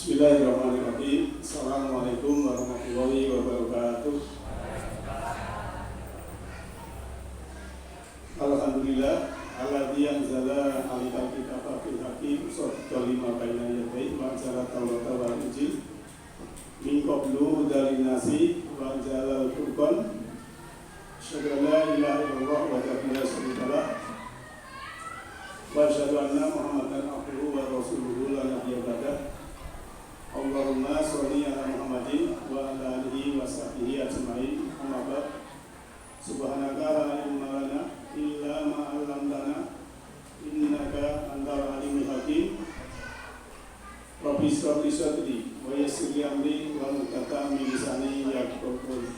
Bismillahirrahmanirrahim. Assalamualaikum warahmatullahi wabarakatuh. Alhamdulillah alladzi anzala 'alaikal kitaba bil haqqi musaddiqan lima baina yadayhi wa anzala at-taurata wal injil min qablu hudan lin-nasi wa anzala al-furqan. Asyhadu an la ilaha illallah wahdahu la syarika lah wa asyhadu anna Muhammadan abduhu wa rasuluhu la nabiyya ba'dah. Allahumma sholli ala Muhammadin wa ala alihi wa sahbihi ajma'in. Amma ba'd. Subhanaka la ilma lana illa ma 'allamtana innaka antal alimul hakim. Rabbi shrah li sadri wa yassir li amri wa hlul min lisani yafqahu qawli.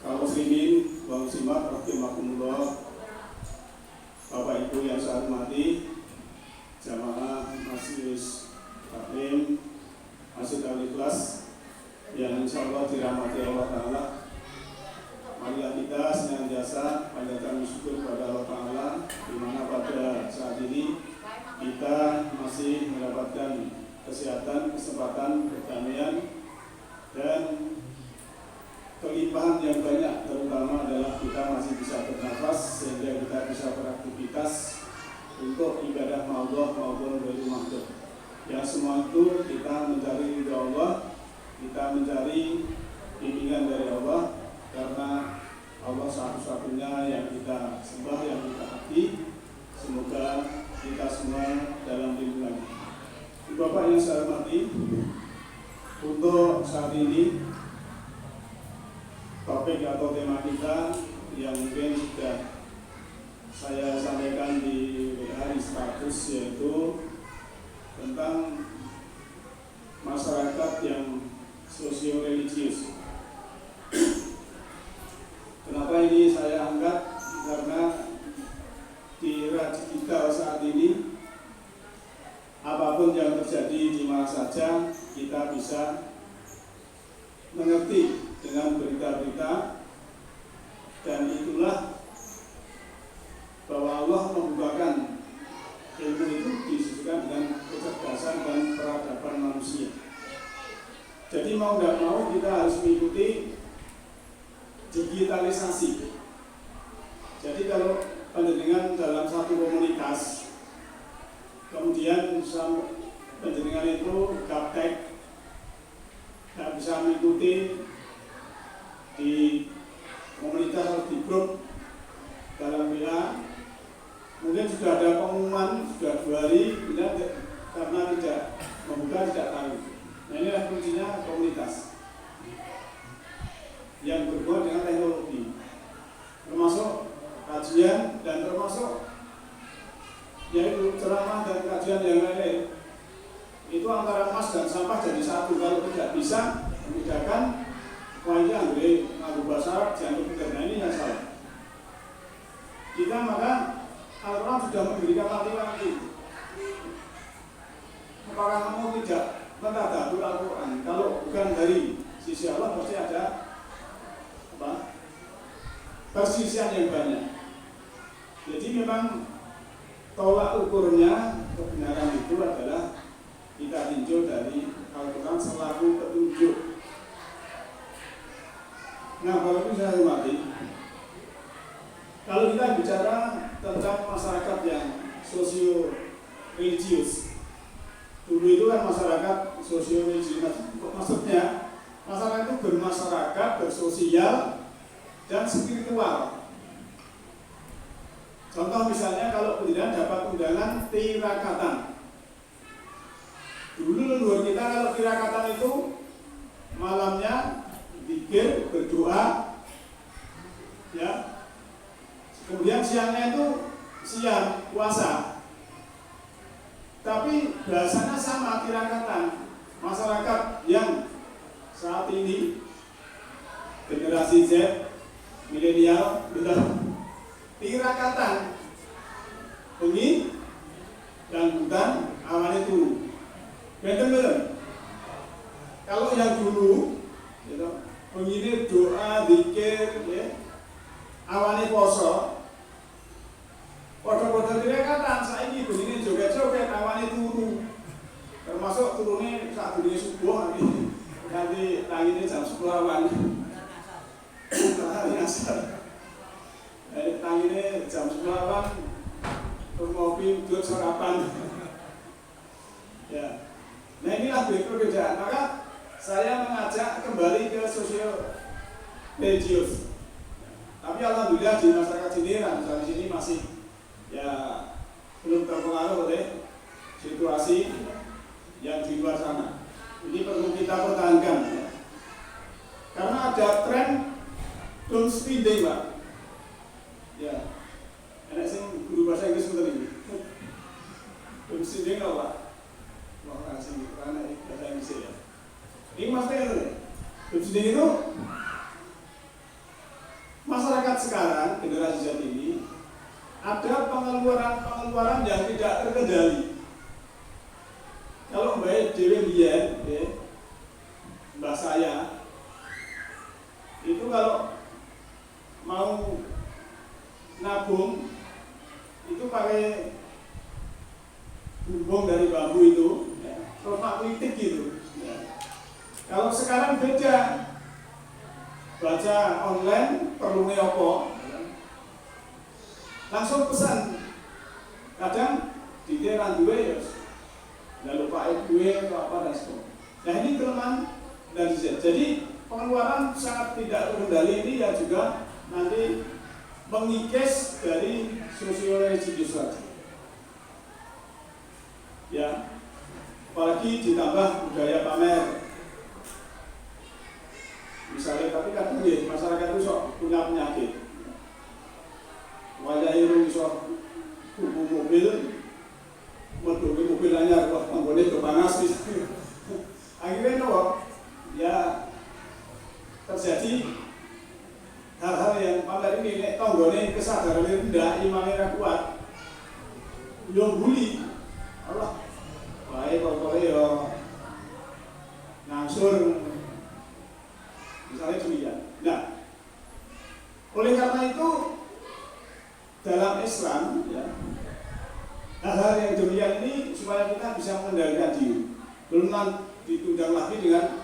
Kaum muslimin wa muslimat rahimakumullah. Bapak Ibu yang saya hormati, jamaah Majelis Taklim Masjid Al-Ikhlas yang insyaallah dirahmati Allah Ta'ala. Marilah kita senantiasa panjatkan syukur kepada Allah Ta'ala, di mana pada saat ini kita masih mendapatkan kesehatan, kesempatan, kedamaian, dan kelimpahan yang banyak, terutama adalah kita masih bisa bernafas sehingga kita bisa beraktivitas untuk ibadah Allah maupun dari makhluk. Yang semua itu kita mencari ridha Allah, kita mencari bimbingan dari Allah, karena Allah satu-satunya yang kita sembah, yang kita hati. Semoga kita semua dalam lindungan. Bapak yang saya hormati, untuk saat ini topik atau tema kita yang mungkin sudah saya sampaikan di WA di status, yaitu tentang masyarakat yang sosio-religius. Kenapa ini saya angkat? Karena di era digital saat ini, apapun yang terjadi di mana saja kita bisa mengerti dengan berita-berita, dan itulah bahwa Allah membukakan ilmu itu disesuaikan dengan kecerdasan dan peradaban manusia. Jadi mau tidak mau kita harus mengikuti digitalisasi. Jadi kalau penjenengan dalam satu komunitas, kemudian penjenengan itu gaptek, tidak bisa mengikuti di komunitas atau di grup dalam WA, mungkin sudah ada pengumuman, sudah 2 hari, karena tidak membuka, tidak tahu. Nah, inilah kuncinya komunitas yang berhubungan dengan teknologi, termasuk kajian dan termasuk yaitu ceramah dan kajian yang lain. Itu antara emas dan sampah jadi satu. Kalau tidak bisa membedakan, wah ini anggur bahasa Arab, jangan benar. Ini yang salah. Kita maka Al-Quran sudah memberikan wanti-wanti. Apakah kamu tidak mentadabbur Al-Quran? Kalau bukan dari sisi Allah, pasti ada persisian yang banyak. Jadi memang tolak ukurnya kebenaran itu adalah kita tinjau dari Al-Quran selaku petunjuk. Nah, kalau itu saya hormati, kalau kita bicara tentang masyarakat yang sosio-religius, dulu itu kan masyarakat sosio-religius, maksudnya masyarakat itu bermasyarakat, bersosial, dan spiritual. Contoh misalnya kalau pendidikan dapat undangan tirakatan. Dulu leluhur kita kalau tirakatan itu malamnya zikir, berdoa, ya. Kemudian siangnya itu siang puasa. Tapi bahasanya sama, tirakatan. Masyarakat yang saat ini generasi Z, milenial, benar tirakatan. Bengi dan hutan awan itu. Betul-betul. Kalau yang dulu, gitu, bengi doa, zikir, ya, awane poso. Podo-podo tirakatan saiki begini joget-joget awane turu. sarapan. Ya. Nah inilah perbedaan. Maka saya mengajak kembali ke sosial religius. Tapi alhamdulillah di masyarakat sini, misalnya di sini masih ya belum terpengaruh oleh situasi yang di luar sana. Ini perlu kita pertahankan. Ya. Karena ada tren doom speeding, Pak. Ya. Enak sih guru bahasa Inggris seperti ini. Doom speeding apa, Pak? Wah, kasih karena bahasa Inggris ya. Ini maksudnya itu. Doom speeding itu masyarakat sekarang, generasi Z ini ada pengeluaran yang tidak terkendali. Kalau Mbak Dewi Bian, Mbak saya, itu kalau mau nabung itu pakai bumbung dari bambu itu, lemak kritik gitu. Kalau sekarang beda, baca online perlu ngeopo, langsung pesan. Kadang di daerah dua ya, lalu Pak gue atau apa dan sebagainya. Nah ini kelemahan dari Z. Jadi pengeluaran sangat tidak terkendali ini ya juga nanti mengikis dari sosiologis saja. Ya, apalagi ditambah budaya pamer. Misalnya, tapi kadang ya masyarakat itu sok punya penyakit. Wajah irung sok kubu mobil, menuju mobil anyar kok tanggone do panas misalnya. Akhirnya itu ya terjadi hal-hal yang pamer ini nek tanggone kesadaran rendah, imannya kuat. Yo bully. Allah. Baik kok yo ngangsur. Misalnya demikian. Nah, oleh karena itu dalam Islam ya, hal-hal yang demikian ini supaya kita bisa mengendalikan diri. Belum ditundang lagi dengan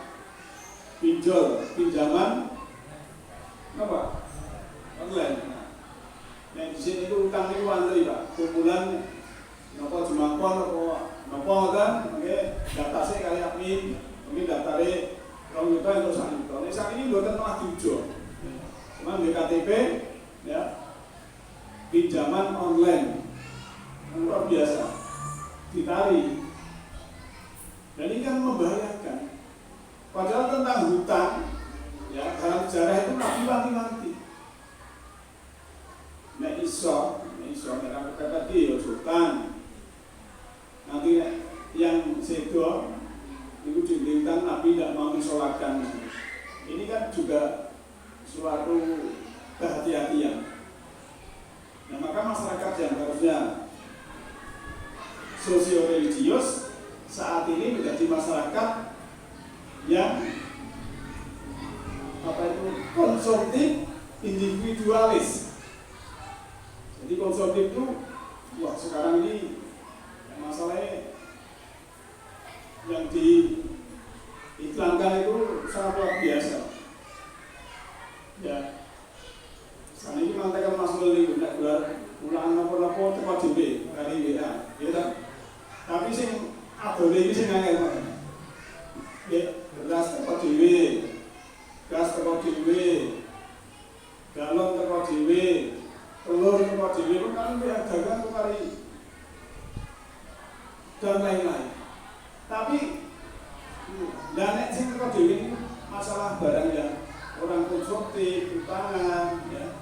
pinjaman apa? Online. Nah, di sini itu utang itu antri, Pak. Kumpulan nopo jumangkon nopo kan, oke, data saya kali admin, mungkin datare kalau kita itu sangat itu. Saat ini bukan telah diujo. Cuma BKTP ya, pinjaman online luar biasa ditarik. Dan ini kan membahayakan. Padahal tentang hutang, ya dalam sejarah itu Nabi wanti-wanti. Nek iso nek kata dia hutang. Nanti yang sedo itu dihutang Nabi tidak mau mensolatkan. Ini kan juga suatu kehati-hatian. Nah maka masyarakat yang harusnya sosio-religius saat ini menjadi masyarakat yang konsumtif individualis. Jadi konsumtif itu wah sekarang ini masalahnya yang diiklankan itu sangat luar biasa. Ya, saat ini mantekan Mas Meli tidak keluar ulang lapor tempat JB dari WA, ya kan? Tapi sing adone iki sing angel banget. Ya, beras tempat JB, gas tempat JB, galon tempat JB, telur tempat JB, kan yang dagang kali dan lain-lain. Tapi nek sing tempat JB ini masalah barang yang orang konsumtif, utangan, ya.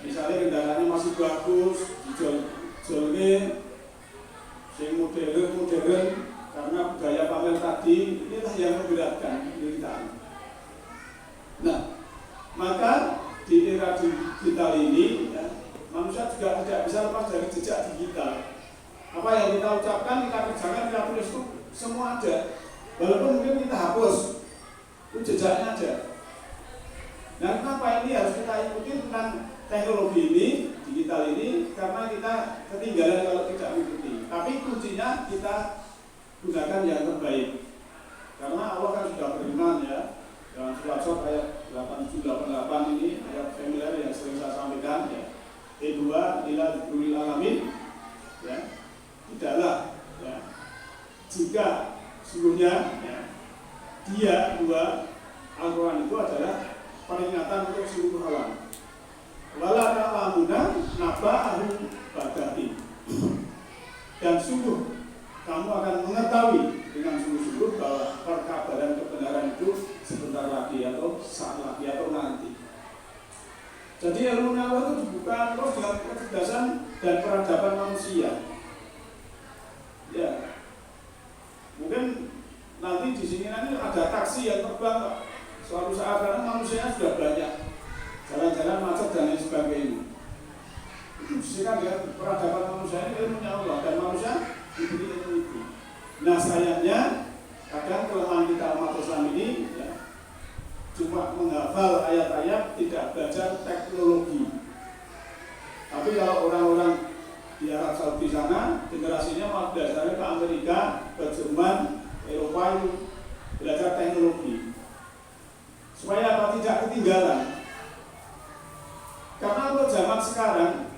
Misalnya kendaraannya masih bagus, dijualnya yang modern karena budaya pamer tadi, inilah yang memberatkan kita. Nah, maka di era digital ini, ya, manusia juga tidak bisa lepas dari jejak digital. Apa yang kita ucapkan, kita kerjakan, kita tulis itu semua ada. Walaupun mungkin kita hapus, itu jejaknya aja. Nah, kenapa ini harus kita ikuti tentang teknologi ini, digital ini, karena kita ketinggalan kalau tidak mengikuti. Tapi kuncinya kita gunakan yang terbaik. Karena Allah kan sudah beriman ya. Dalam surat Shot ayat 8788 ini ayat familiar yang sering saya sampaikan ya. Kedua ila dzikril alamin. Ya, jika sesungguhnya ya, dia dua Al-Quran itu adalah peringatan untuk seluruh alam. Wala ta'lamuna naba'ahu ba'dahin. Dan sungguh kamu akan mengetahui dengan sungguh-sungguh bahwa perkabaran kebenaran itu sebentar lagi atau saat lagi atau nanti. Jadi ilmu nawa itu dibuka terus dengan kecerdasan dan peradaban manusia. Ya, mungkin nanti di sini nanti ada taksi yang terbang. Suatu saat karena manusia sudah banyak, jalan-jalan macet dan lain sebagainya. Itu disini ya peradaban manusia ini ilmunya Allah dan manusia diberi ilmu itu. Nah sayangnya kadang kelemahan kita umat Islam ini ya, cuma menghafal ayat-ayat, tidak belajar teknologi. Tapi kalau orang-orang di Arab Saudi sana, generasinya malah belajarnya ke Amerika, ke Jerman, Eropa itu belajar teknologi. Supaya apa? Tidak ketinggalan. Karena untuk zaman sekarang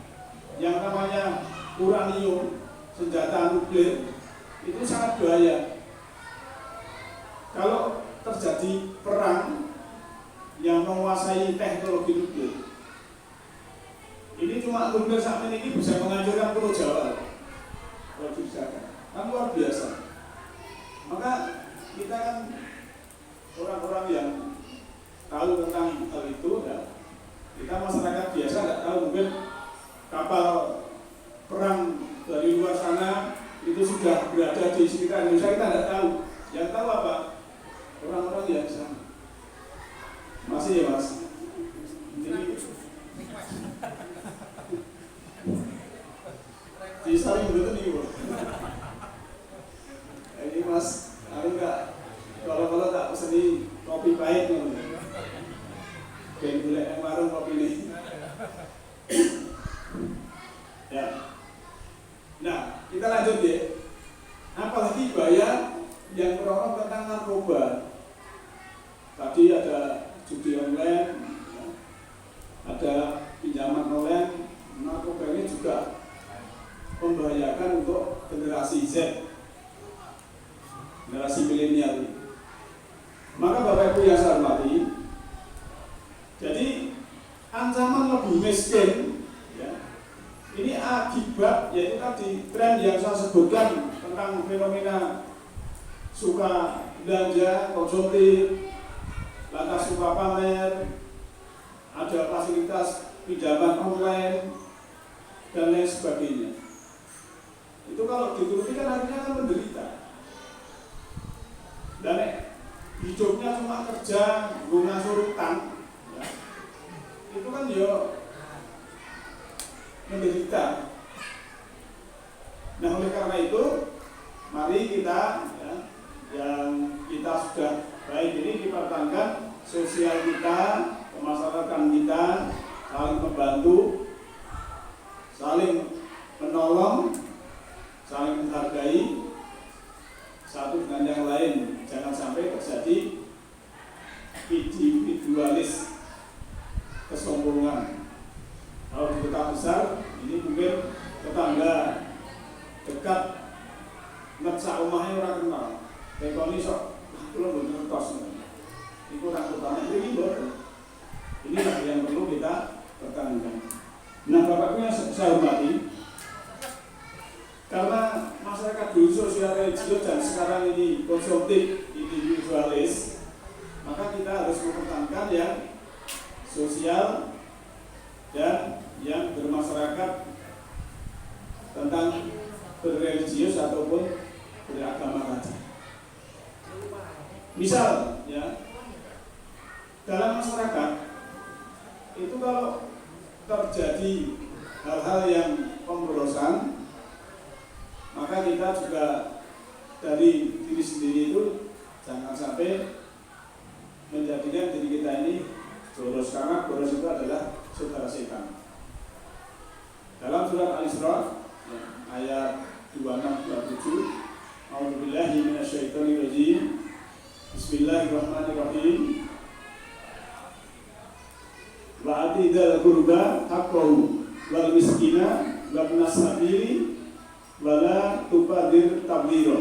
yang namanya uranium, senjata nuklir itu sangat bahaya. Kalau terjadi perang yang menguasai teknologi nuklir, ini cuma nuklir saat ini bisa menghancurkan Pulau Jawa. Kalau dijaga, kan luar biasa. Maka kita kan orang-orang yang tahu tentang hal itu, ya. Kita masyarakat biasa tidak tahu, mungkin kapal perang dari luar sana itu sudah berada di sekitar Indonesia, kita tidak tahu. Yang tahu apa? Orang-orang yang sana. Masih ya mas? Ini disaring betul nih bu. Ini mas, aku enggak kalau tak pesen kopi pahit nih. Dan gula warung kopi ini. Ya. Nah, kita lanjut ya. Apalagi bahaya yang orang tentang narkoba. Tadi ada judi online, ya. Ada pinjaman online. Narkoba ini juga membahayakan untuk generasi Z, generasi milenial. Maka Bapak Ibu yang saya hormati, jadi ancaman lebih miskin, ya, ini akibat yaitu tadi tren yang saya sebutkan tentang fenomena suka belanja, konsumtif, lantas suka pamer, ada fasilitas pinjaman online dan lain sebagainya. Itu kalau dituruti kan akhirnya kan menderita. Dan hidupnya cuma kerja, guna surutan. Itu kan ya menderita. Nah oleh karena itu mari kita ya, yang kita sudah baik ini dipertahankan sosial kita, kemasyarakatan kita, saling membantu, saling menolong, saling menghargai satu dengan yang lain. Jangan sampai terjadi individualis, kesombongan. Kalau di kota besar ini mungkin tetangga dekat ngerasa rumahnya orang kenal. Tekoni sok, belum bener tos. Ini kurang utama ini baru. Inilah yang perlu kita pertahankan. Nah, Bapak Ibu yang saya hormati, karena masyarakat dulu sosial religius dan sekarang ini konsumtif, individualis, maka kita harus mempertahankan yang sosial dan yang bermasyarakat tentang berreligius ataupun beragama tadi. Misal, ya, dalam masyarakat itu kalau terjadi hal-hal yang pemborosan, maka kita juga dari diri sendiri itu jangan sampai menjadikan diri kita ini boros, karena boros itu adalah saudara setan. Dalam surat Al-Isra ayat 26-27, A'udzubillahi minasyaitonirrajim. Bismillahirrahmanirrahim. Wa atidal qurba haqqahu wal miskina wa ibnas sabili wala tubadir tabdhira.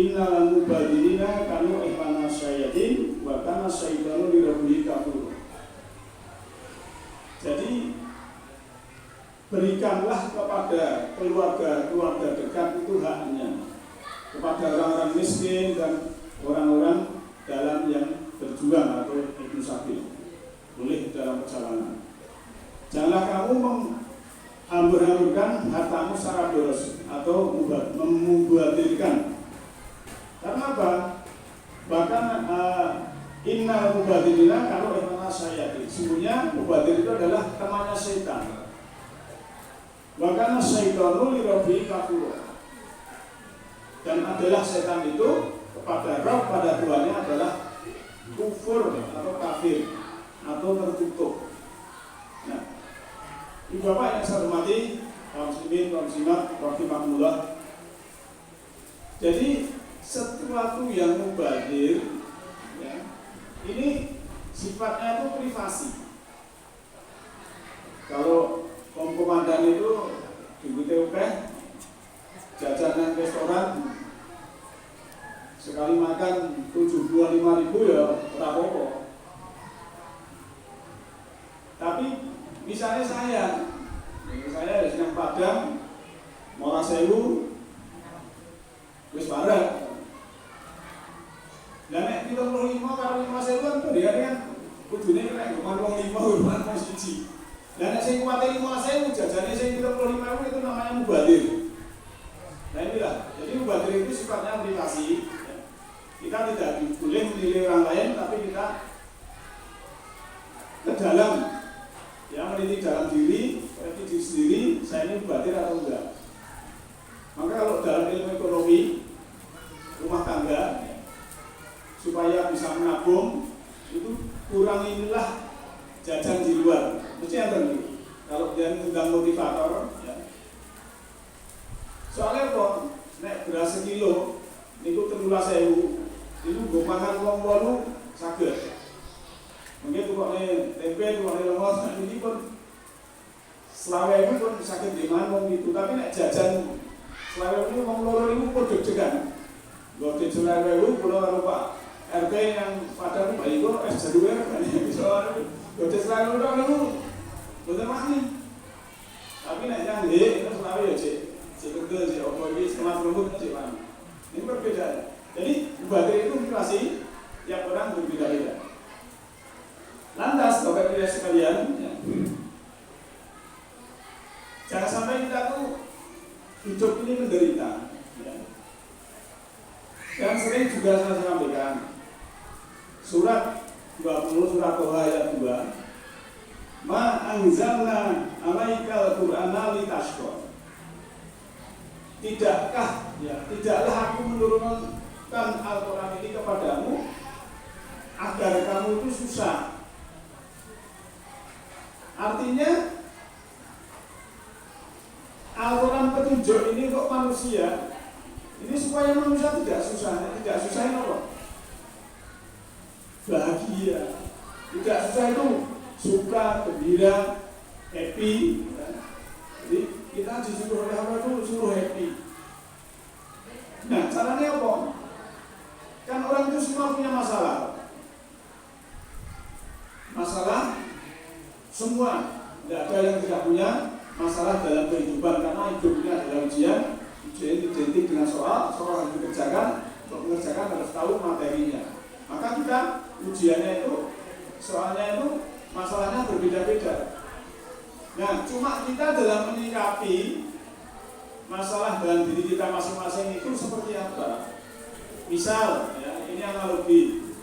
innal mubadirina kanu ihwana syayatin wa kana syaitanu li rabbihi kafur. Jadi berikanlah kepada keluarga dekat itu haknya, kepada orang-orang miskin dan orang-orang dalam yang berjuang atau ibnu sabil, boleh dalam perjalanan. Janganlah kamu menghambur-hamburkan hartamu secara boros atau memubazirkan. Karena apa? Bahkan innal mubadirina kalau ihwana syayatin, sesungguhnya mubadir itu adalah temannya setan. Bahkan syaitanu li rabbihi kafur. Dan adalah setan itu kepada Rabb, pada Tuhannya adalah kufur atau kafir atau tertutup. Nah, ibu bapak yang saya hormati, kaum muslimin, kaum muslimat, rahimakumullah. Jadi sesuatu yang mubadir, ya, ini sifatnya itu privasi. Kalau komandan itu di BTUP jajanan restoran sekali makan 75.000 ya ora apa-apa. Tapi misalnya saya di Senang Padang, Muara Sewu, wis bareng. Lah nek 75 karo 5.000 kan bedane kan kudune nek ngomong wong 5 urban wong siji. Lah nek sing kuwate 5.000 jajane sing 75.000 itu namanya mubadir. Nah inilah, jadi mubadir itu sifatnya privasi. Kita tidak boleh menilai orang lain, tapi kita ke dalam, ya meneliti dalam diri, meneliti diri sendiri, saya ini mubadir atau enggak. Maka kalau dalam ilmu ekonomi, rumah tangga, supaya bisa menabung, itu kuranginilah jajan di luar. Mesti yang tentu. Kalau dia mengundang motivator, ya. Soalnya kok, nek beras sekilo, niku 13.000. Itu gue makan uang walu sakit. Mungkin tukangnya tempe, tukangnya lengos, ini pun selawai itu pun sakit di mana wong itu. Tapi nek jajan selawai itu wong loro itu pun deg-degan. Gue di selawai itu pulau karo Pak RT yang pada bayi gue jadulnya kan soalnya gue di selawai itu kan itu bener mani. Tapi nek yang itu selawai ya cek kedel cek opo ini setelah berumur cek mana. Ini berbeda. Jadi mubadir itu privasi yang orang berbeda-beda. Lantas, Bapak Ibu sekalian, ya, jangan sampai kita tuh hidup ini menderita. Ya. Yang sering juga saya sampaikan, surat 20 surat Toha ayat 2, Ma anzalna alaikal Qur'ana litashqa. Tidaklah aku menurunkan Al-Quran ini kepadamu agar kamu itu susah. Artinya Al-Quran petunjuk ini untuk manusia ini supaya manusia tidak susah. Tidak susah itu apa? Bahagia. Tidak susah itu suka, gembira, happy. Jadi kita disuruh oleh Allah itu suruh happy. Nah caranya apa? Kan orang itu semua punya masalah. Masalah semua. Tidak ada yang tidak punya masalah dalam kehidupan. Karena hidupnya adalah ujian. Ujian identik dengan soal harus dikerjakan. Untuk mengerjakan harus tahu materinya. Maka kita ujiannya itu, soalnya itu masalahnya berbeda-beda. Nah cuma kita dalam menyikapi masalah dalam diri kita masing-masing itu seperti apa? Misal, ya, ini analogi.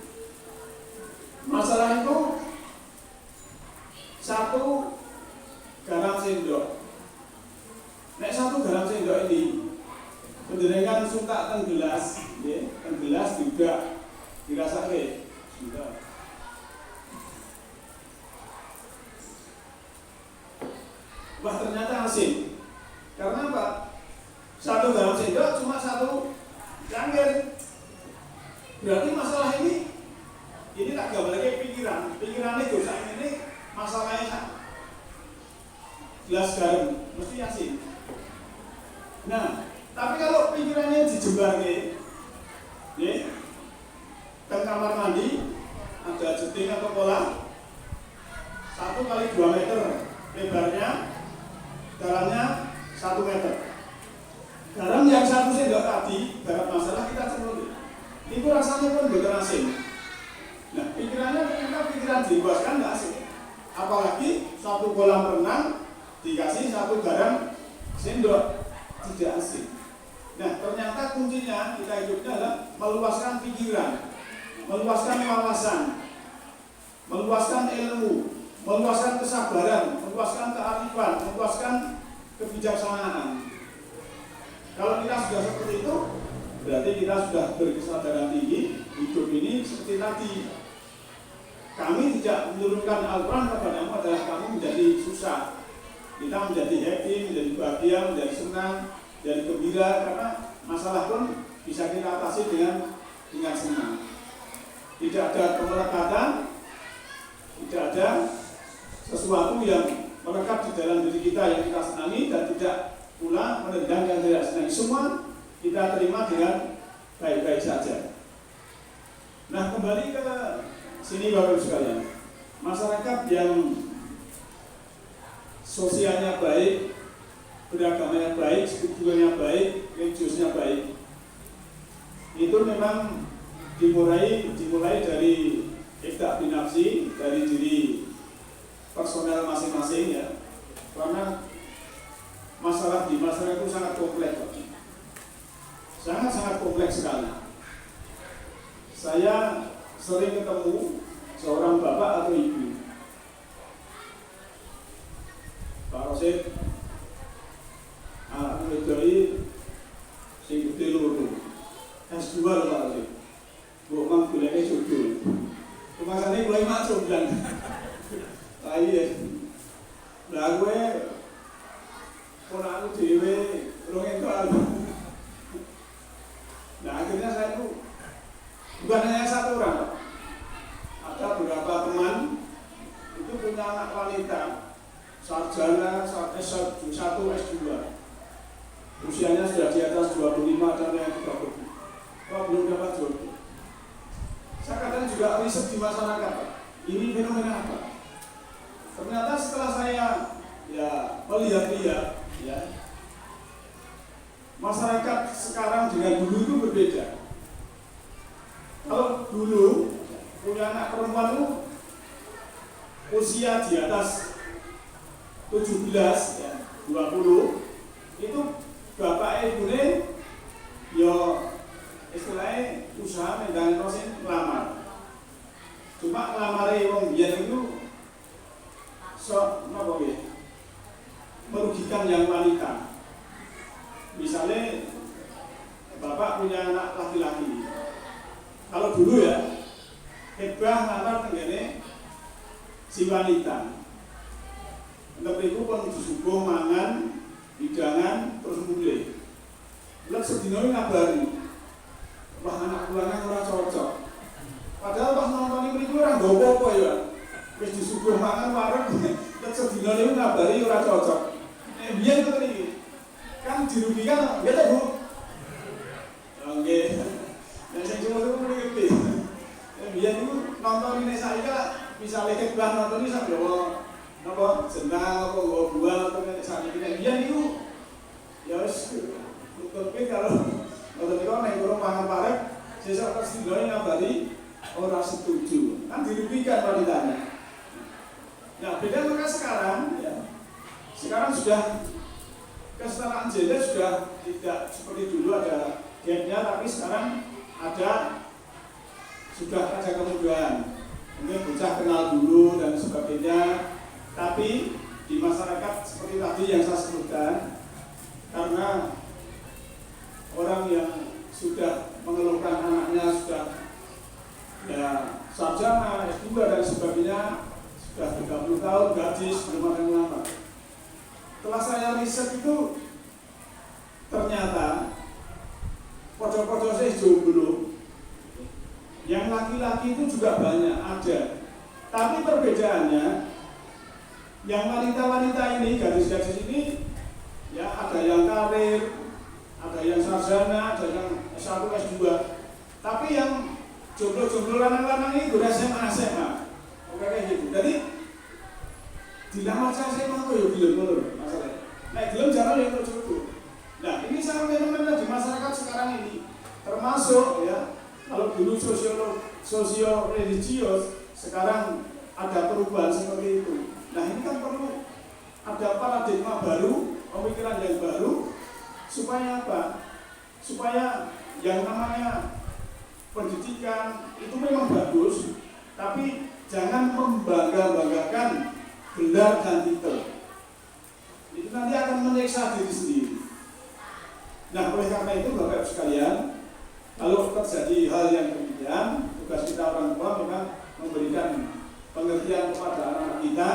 Masalah itu satu garam sendok. Nek satu garam sendok ini penderengan suka teng gelas, ya, teng gelas juga dirasake sudah. Wah ternyata asin. Karena apa? Satu garam sendok cuma satu cangkir. Berarti masalah ini tak gambarnya pikiran. Pikiran itu saat ini masalahnya gelas garam mesti asin. Nah, tapi kalau pikirannya dijembarke, jeding atau kolam 1 kali 2 meter lebarnya, dalamnya 1 meter. Garam yang 1 sendok tadi, garam masalah kita cemplung. Itu rasanya pun betul asing. Nah, pikirannya ternyata pikiran jiwa kan nggak asing. Apalagi 1 kolam renang dikasih 1 garam sendok, tidak asing. Nah, ternyata kuncinya kita hidupnya adalah meluaskan pikiran, meluaskan wawasan, meluaskan ilmu, meluaskan kesabaran, meluaskan kearifan, meluaskan kebijaksanaan. Kalau kita sudah seperti itu, berarti kita sudah berkesadaran tinggi. Hidup ini seperti tadi. Kami tidak menurunkan Al-Quran kepadamu adalah kamu menjadi susah. Kita menjadi happy, menjadi bahagia, menjadi senang, menjadi gembira, karena masalah pun bisa kita atasi dengan senang. Tidak ada kemelekatan, tidak ada sesuatu yang melekat di dalam diri kita yang kita senangi, dan tidak pula menendang yang tidak senangi. Semua kita terima dengan baik-baik saja. Nah, kembali ke sini Bapak Ibu sekalian, masyarakat yang sosialnya baik, beragamanya baik, strukturnya baik, religiusnya baik, itu memang dimulai dari ikhda' binafsi, dari diri personel masing-masing ya. Karena masalah di masyarakat itu sangat kompleks, sangat kompleks sekali. Saya sering ketemu seorang bapak atau ibu, Pak Rosid, anak medoi sing gede loro, S2 lho Pak Rosid, mbok mang goleke jodoh. Kemasane mulai maksud dan iya. Lah gue ponakku dhewe urung entuk. Nah, akhirnya saya itu bukan hanya 1 orang, ada beberapa teman itu punya anak wanita sarjana S1, S2, usianya sudah di atas 25 dan yang 30. Kok belum dapat jodoh? Saya kadang juga riset di masyarakat, ini fenomena apa? Ternyata setelah saya melihat-lihat ya, masyarakat sekarang dengan dulu itu berbeda. Kalau dulu punya anak perempuan itu usia di atas 17 ya, 20, itu bapak ibunya ya istilahnya usaha mendang rosin lamar. Cuma lamare wong biyen itu merugikan yang wanita. Misalnya bapak punya anak laki-laki, kalau dulu ya hebah ngantar tenggene si wanita, untuk itu pun disuguh mangan, hidangan, terus mulai bulan sedino ngabari, wah anak bulangan ora cocok. Padahal pas nonton ini orang gopo ya, wis disuguh mangan warung, terus sedino ini ngabari ora cocok. Biar itu tadi kan dirugikan, ya tak Bu? Oke. Dan saya cuma itu mulai gede. Biar itu nonton ini saya misalnya kebah nonton ini sampai apa senang, apa buah, atau saat ini biar itu ya wes tapi kalau nonton itu naik kurang pangan parek, saya pasti doain ngabari orang setuju, kan dirugikan wanitanya. Nah beda maka sekarang ya. Sekarang sudah kesetaraan gender sudah tidak seperti dulu ada gapnya, tapi sekarang sudah ada kemudahan. Mungkin bocah kenal dulu dan sebagainya. Tapi di masyarakat seperti tadi yang saya sebutkan, karena orang yang sudah mengeluhkan anaknya sudah ya sarjana, S2 dan sebagainya, sudah 30 tahun gaji sebelum ada yang melamar. Setelah saya riset itu ternyata podo-podo saya jomblo, yang laki-laki itu juga banyak ada, tapi perbedaannya yang wanita-wanita ini, gadis-gadis ini ya ada yang karir, ada yang sarjana, ada yang S1, S2, tapi yang jomblo-jomblo lanang-lanang ini udah SMA. dilamar saya mau yo gelem ngono masalah. Nek gelem jangan yo cukup. Nah, ini sangat fenomena di masyarakat sekarang ini. Termasuk ya, kalau dulu sosio religius, sekarang ada perubahan seperti itu. Nah, ini kan perlu ada paradigma baru, pemikiran yang baru, supaya apa? Supaya yang namanya pendidikan itu memang bagus, tapi jangan membangga-banggakan gelar dan titel. Itu nanti akan menyiksa diri sendiri. Nah, oleh karena itu Bapak Ibu sekalian, kalau terjadi hal yang demikian, tugas kita orang tua memang memberikan pengertian kepada anak-anak kita,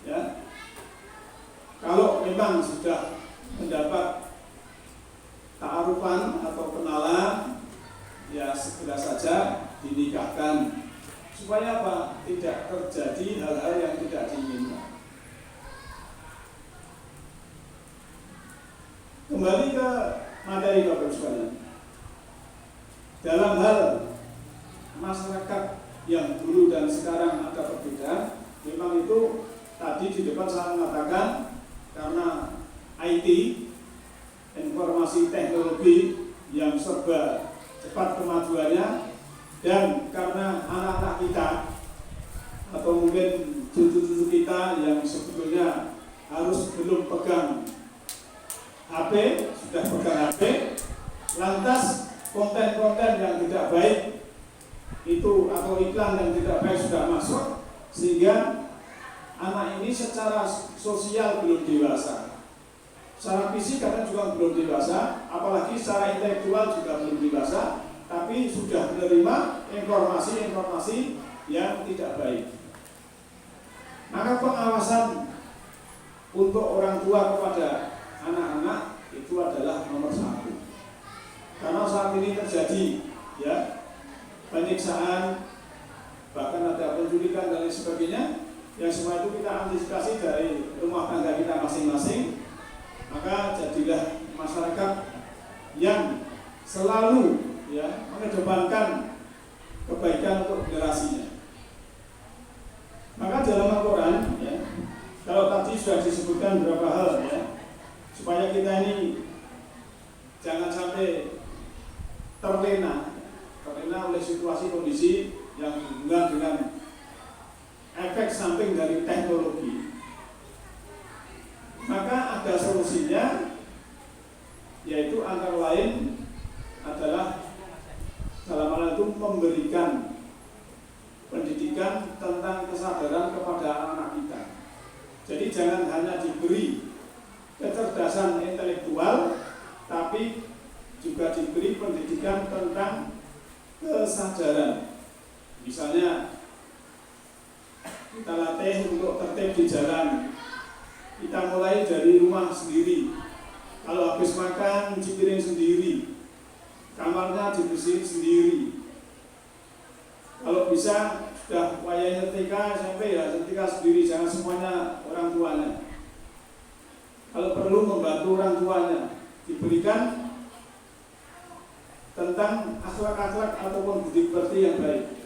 ya. Kalau memang sudah mendapat ta'arufan atau kenalan, ya segera saja dinikahkan, supaya apa? Tidak terjadi hal-hal yang tidak diinginkan. Kembali ke materi Bapak Ibu sekalian. Dalam hal masyarakat yang dulu dan sekarang ada perbedaan, memang itu tadi di depan saya mengatakan karena IT, informasi teknologi yang serba cepat kemajuannya, dan karena anak-anak kita atau mungkin cucu-cucu kita yang sebetulnya harus belum pegang HP, sudah pegang HP, lantas konten-konten yang tidak baik itu atau iklan yang tidak baik sudah masuk, sehingga anak ini secara sosial belum dewasa, secara fisik kadang juga belum dewasa, apalagi secara intelektual juga belum dewasa, tapi sudah menerima informasi-informasi yang tidak baik. Maka pengawasan untuk orang tua kepada anak-anak itu adalah nomor satu. Karena saat ini terjadi ya penyiksaan, bahkan ada penculikan dan lain sebagainya, yang semua itu kita antisipasi dari rumah tangga kita masing-masing. Maka jadilah masyarakat yang selalu ya mengedepankan kebaikan untuk generasinya. Maka dalam Al-Quran ya, kalau tadi sudah disebutkan beberapa hal ya, supaya kita ini jangan sampai terlena oleh situasi kondisi yang berhubungan dengan efek samping dari teknologi. Maka ada solusinya, yaitu antara lain adalah dalam hal itu memberikan pendidikan tentang kesadaran kepada anak-anak kita. Jadi jangan hanya diberi kecerdasan intelektual, tapi juga diberi pendidikan tentang kesadaran. Misalnya kita latih untuk tertib di jalan. Kita mulai dari rumah sendiri. Kalau habis makan cuci piring sendiri, kamarnya dibersihin sendiri. Kalau bisa sudah wayahnya TK sampai ya setrika sendiri, jangan semuanya orang tuanya. Kalau perlu membantu orang tuanya, diberikan tentang akhlak-akhlak ataupun budi pekerti yang baik.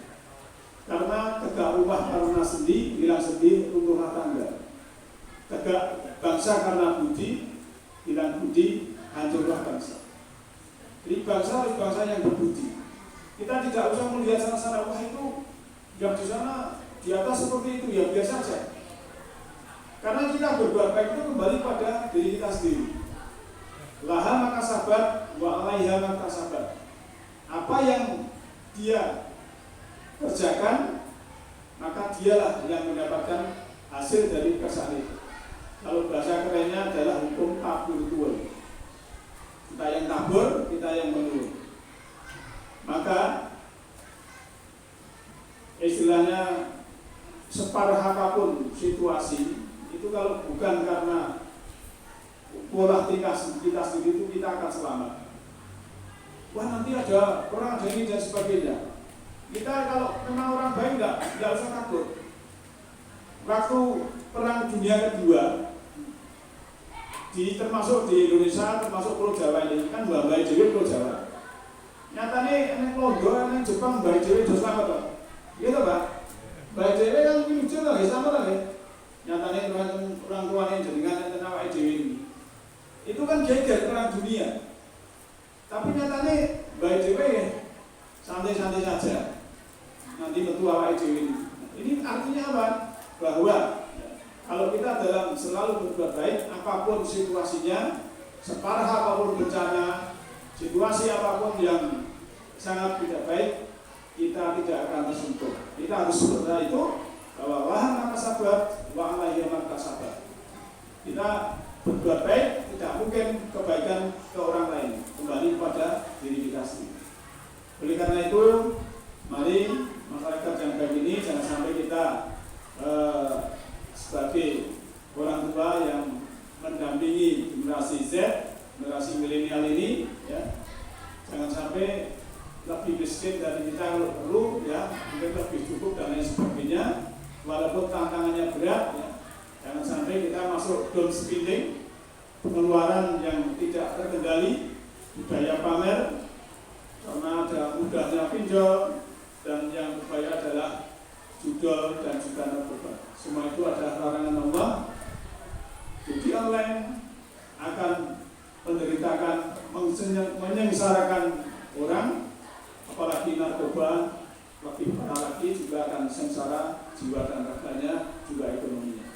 Karena tegak rumah karena sendi, hilang sendi, runtuhlah tangga. Tegak bangsa karena budi, hilang budi, hancurlah bangsa. Jadi bangsa harus bangsa yang berbudi. Kita tidak usah melihat sana-sana, wah itu yang di sana di atas seperti itu, ya biasa saja. Karena kita berbuat baik itu kembali pada diri kita sendiri. Laha maka sabar, wa alaiha maka sabar. Apa yang dia kerjakan, maka dialah yang mendapatkan hasil dari kerjaan itu. Kalau bahasa kerennya adalah hukum tabur tuul. Kita yang tabur, kita yang menurun. Maka istilahnya separah apapun situasi itu, kalau bukan karena pola kita sendiri itu, kita akan selamat. Wah nanti ada orang ada ini dan sebagainya. Kita kalau memang orang baik nggak usah takut. Waktu Perang Dunia Kedua, termasuk di Indonesia, termasuk Pulau Jawa ini kan Mbak Dewi Pulau Jawa. Nyatanya enek Londo, enek Jepang, Mbak Dewi dos selamat, Pak. Gitu Pak. Mbak Dewi kan lucu lah, sama lah. nyatanya orang tuanya jenengan enten awake dhewe ini. Itu kan geger orang dunia. Tapi nyatanya baik dhewe ya santai-santai saja. Nanti metu awake dhewe ini. Ini artinya apa? Bahwa kalau kita dalam selalu berbuat baik, apapun situasinya, separah apapun bencana, situasi apapun yang sangat tidak baik, kita tidak akan tersentuh. Kita harus berdoa itu bahwa lahan maka sabar, wa alaihi maka sabar. Kita berbuat baik, tidak mungkin kebaikan ke orang lain, kembali kepada diri kita sendiri. Oleh karena itu, mari masyarakat yang baik ini jangan sampai kita sebagai orang tua yang mendampingi generasi Z, generasi milenial ini, ya, jangan sampai lebih miskin dari kita kalau perlu, ya, mungkin lebih cukup dan lain sebagainya, walaupun tantangannya berat, ya, jangan sampai kita masuk down spending, pengeluaran yang tidak terkendali, budaya pamer, karena ada mudahnya pinjol, dan yang berbahaya adalah judol dan juga narkoba. Semua itu adalah larangan Allah. Judi online akan menderitakan, menyengsarakan orang, apalagi narkoba, lebih parah lagi juga akan sengsara jiwa dan raganya, juga ekonominya.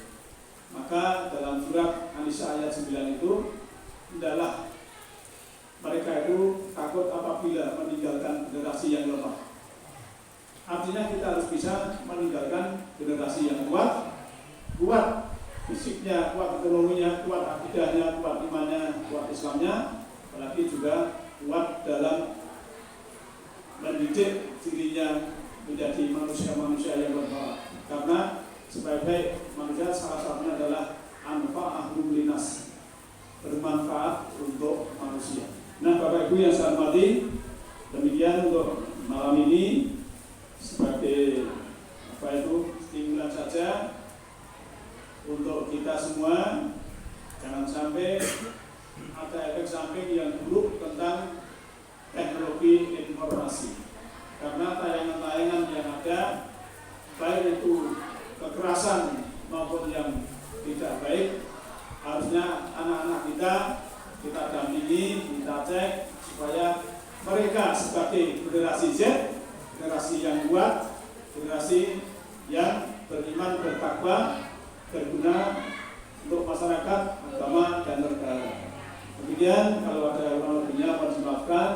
Maka dalam surat An-Nisa ayat 9 itu, hendaklah mereka itu takut apabila meninggalkan generasi yang lemah. Artinya kita harus bisa meninggalkan generasi yang kuat fisiknya, kuat ekonominya, kuat akidahnya, kuat imannya, kuat Islamnya, apalagi juga kuat dalam mendidik dirinya menjadi manusia-manusia yang bermanfaat. Karena sebaik-baik manusia salah satunya adalah anfa'ahum linas, bermanfaat untuk manusia. Nah, Bapak Ibu yang saya hormati, demikian untuk malam ini sebagai stimulan saja untuk kita semua. Jangan sampai ada efek samping yang buruk tentang teknologi informasi, karena tayangan-tayangan yang ada, baik itu kekerasan maupun yang tidak baik, harusnya anak-anak kita dampingi, kita cek supaya mereka sebagai generasi Z, generasi yang kuat, generasi yang beriman, bertakwa, berguna untuk masyarakat, agama, dan negara. Demikian, kalau ada kurang lebihnya mohon dimaafkan.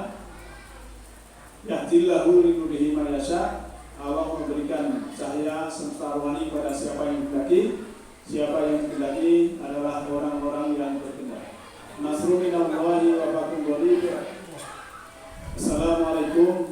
Yahdillahu linurihi man yasha. Allah memberikan cahaya semesta rohani pada siapa yang dikehendaki. Siapa yang dikehendaki adalah orang-orang yang berkehendak. Nasrul minallahi wa barakatuh. Assalamualaikum